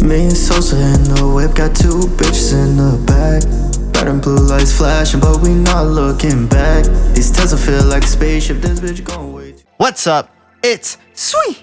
Me and Sosa in the whip, got two bitches in the back. Red and blue lights flashing, but we not looking back. These Tesla feel like a spaceship, this bitch going way too. What's up? It's Sweet.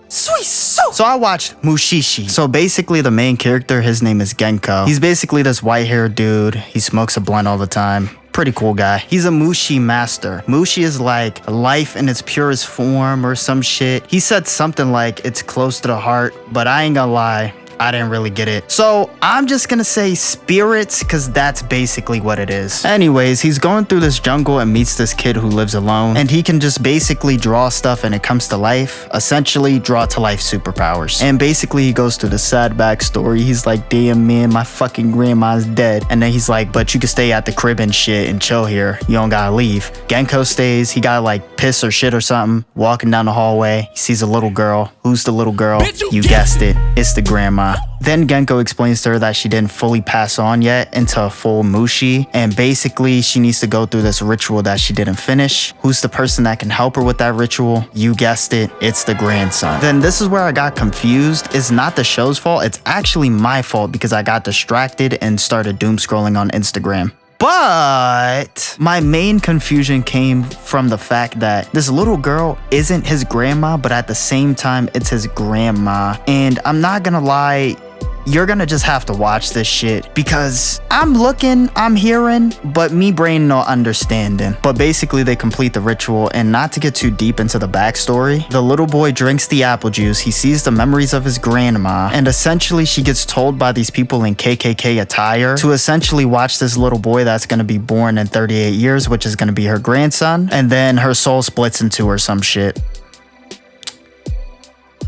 So I watched Mushi-Shi. So basically the main character, his name is Genko. He's basically this white-haired dude. He smokes a blunt all the time. Pretty cool guy. He's a Mushi master. Mushi is like life in its purest form or some shit. He said something like it's close to the heart, but I ain't gonna lie, I didn't really get it. So I'm just gonna say spirits, because that's basically what it is. Anyways, he's going through this jungle and meets this kid who lives alone, and he can just basically draw stuff and it comes to life. Essentially, draw to life superpowers. And basically he goes through the sad backstory. He's like, damn man, my fucking grandma's dead. And then he's like, but you can stay at the crib and shit and chill here. You don't gotta leave. Genko stays. He gotta like piss or shit or something. Walking down the hallway, he sees a little girl. Who's the little girl? You guessed it. It's the grandma. Then Genko explains to her that she didn't fully pass on yet into a full Mushi, and basically she needs to go through this ritual that she didn't finish. Who's the person that can help her with that ritual? You guessed it, it's the grandson. Then this is where I got confused. It's not the show's fault, it's actually my fault because I got distracted and started doom scrolling on Instagram. But my main confusion came from the fact that this little girl isn't his grandma, but at the same time, it's his grandma. And I'm not gonna lie, you're gonna just have to watch this shit because I'm looking, I'm hearing, but me brain not understanding. But basically they complete the ritual, and not to get too deep into the backstory, the little boy drinks the apple juice, he sees the memories of his grandma, and essentially she gets told by these people in KKK attire to essentially watch this little boy that's gonna be born in 38 years, which is gonna be her grandson, and then her soul splits into her some shit.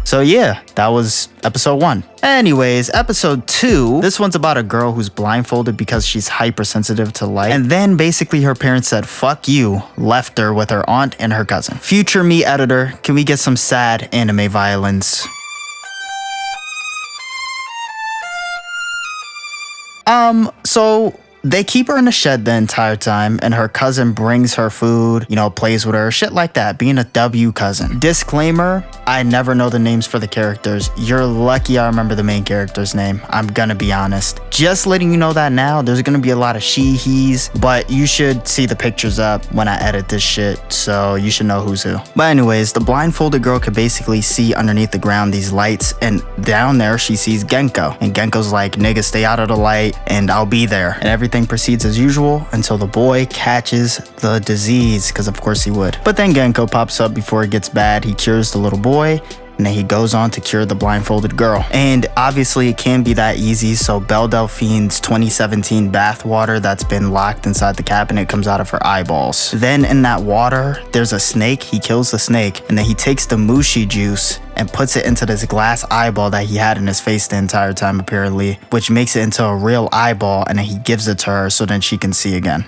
So yeah, that was episode 1. Anyways, episode 2, this one's about a girl who's blindfolded because she's hypersensitive to light. And then basically her parents said, fuck you, left her with her aunt and her cousin. Future me editor, can we get some sad anime violence? So they keep her in the shed the entire time, and her cousin brings her food, you know, plays with her, shit like that, being a W cousin. Disclaimer, I never know the names for the characters. You're lucky I remember the main character's name. I'm gonna be honest. Just letting you know that now, there's gonna be a lot of she, he's, but you should see the pictures up when I edit this shit, so you should know who's who. But anyways, the blindfolded girl could basically see underneath the ground these lights, and down there she sees Genko. And Genko's like, nigga, stay out of the light, and I'll be there. And everything proceeds as usual until the boy catches the disease, because of course he would. But then Genko pops up before it gets bad. He cures the little boy, and then he goes on to cure the blindfolded girl. And obviously it can't be that easy, so Belle Delphine's 2017 bath water that's been locked inside the cabinet comes out of her eyeballs. Then in that water, there's a snake. He kills the snake, and then he takes the Mushi juice and puts it into this glass eyeball that he had in his face the entire time apparently, which makes it into a real eyeball, and then he gives it to her so then she can see again.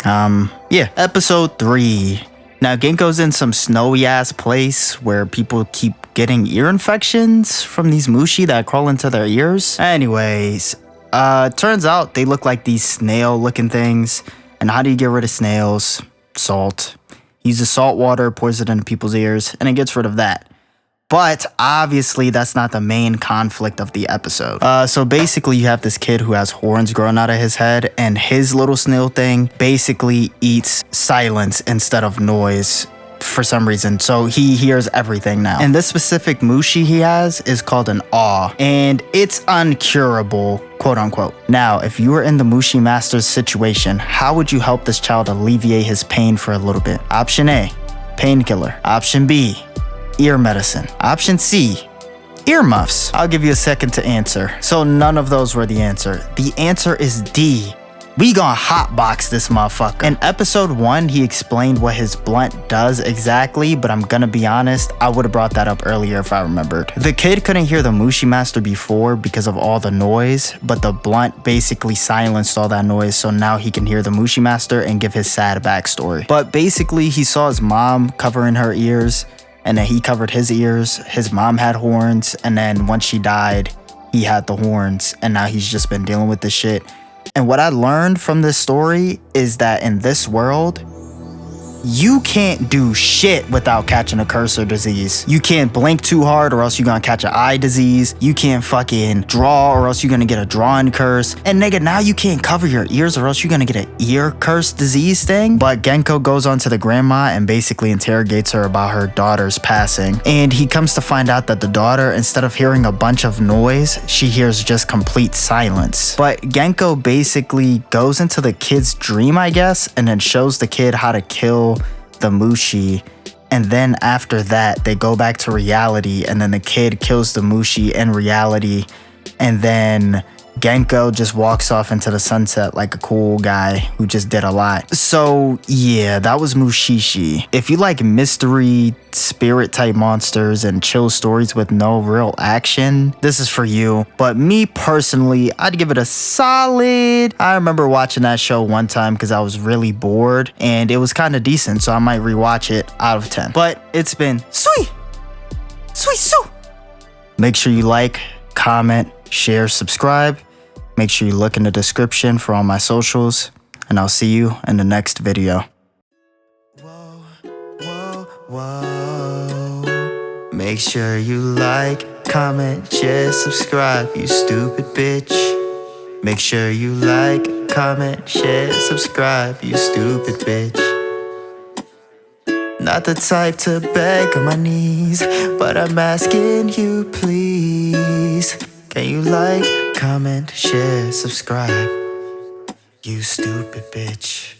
Yeah, episode 3. Now, Genko's in some snowy-ass place where people keep getting ear infections from these Mushi that crawl into their ears. Anyways, turns out they look like these snail-looking things. And how do you get rid of snails? Salt. Use the salt water, pours it into people's ears, and it gets rid of that. But obviously, that's not the main conflict of the episode. So basically, you have this kid who has horns growing out of his head, and his little snail thing basically eats silence instead of noise for some reason. So he hears everything now. And this specific Mushi he has is called an awe, and it's uncurable, quote unquote. Now, if you were in the Mushi Master's situation, how would you help this child alleviate his pain for a little bit? Option A, painkiller. Option B, ear medicine. Option C, earmuffs. I'll give you a second to answer. So none of those were the answer. The answer is D. We gonna hotbox this motherfucker. In episode 1, he explained what his blunt does exactly, but I'm gonna be honest, I would have brought that up earlier if I remembered. The kid couldn't hear the Mushi Master before because of all the noise, but the blunt basically silenced all that noise, so now he can hear the Mushi Master and give his sad backstory. But basically, he saw his mom covering her ears, and then he covered his ears. His mom had horns, and then once she died, he had the horns, and now he's just been dealing with this shit. And what I learned from this story is that in this world, you can't do shit without catching a curse or disease. You can't blink too hard or else you're gonna catch an eye disease. You can't fucking draw or else you're gonna get a drawing curse. And nigga, now you can't cover your ears or else you're gonna get an ear curse disease thing. But Genko goes on to the grandma and basically interrogates her about her daughter's passing. And he comes to find out that the daughter, instead of hearing a bunch of noise, she hears just complete silence. But Genko basically goes into the kid's dream, I guess, and then shows the kid how to kill the Mushi. And then after that, they go back to reality, and then the kid kills the Mushi in reality. And then Genko just walks off into the sunset like a cool guy who just did a lot. So yeah, that was Mushi-Shi. If you like mystery, spirit type monsters and chill stories with no real action, this is for you. But me personally, I'd give it a solid. I remember watching that show one time because I was really bored and it was kind of decent, so I might rewatch it out of 10. But it's been sweet. Make sure you like, comment, share, subscribe. Make sure you look in the description for all my socials, and I'll see you in the next video. Whoa. Make sure you like, comment, share, subscribe, you stupid bitch. Make sure you like, comment, share, subscribe, you stupid bitch. Not the type to beg on my knees, but I'm asking you please. Can you like, comment, share, subscribe, you stupid bitch.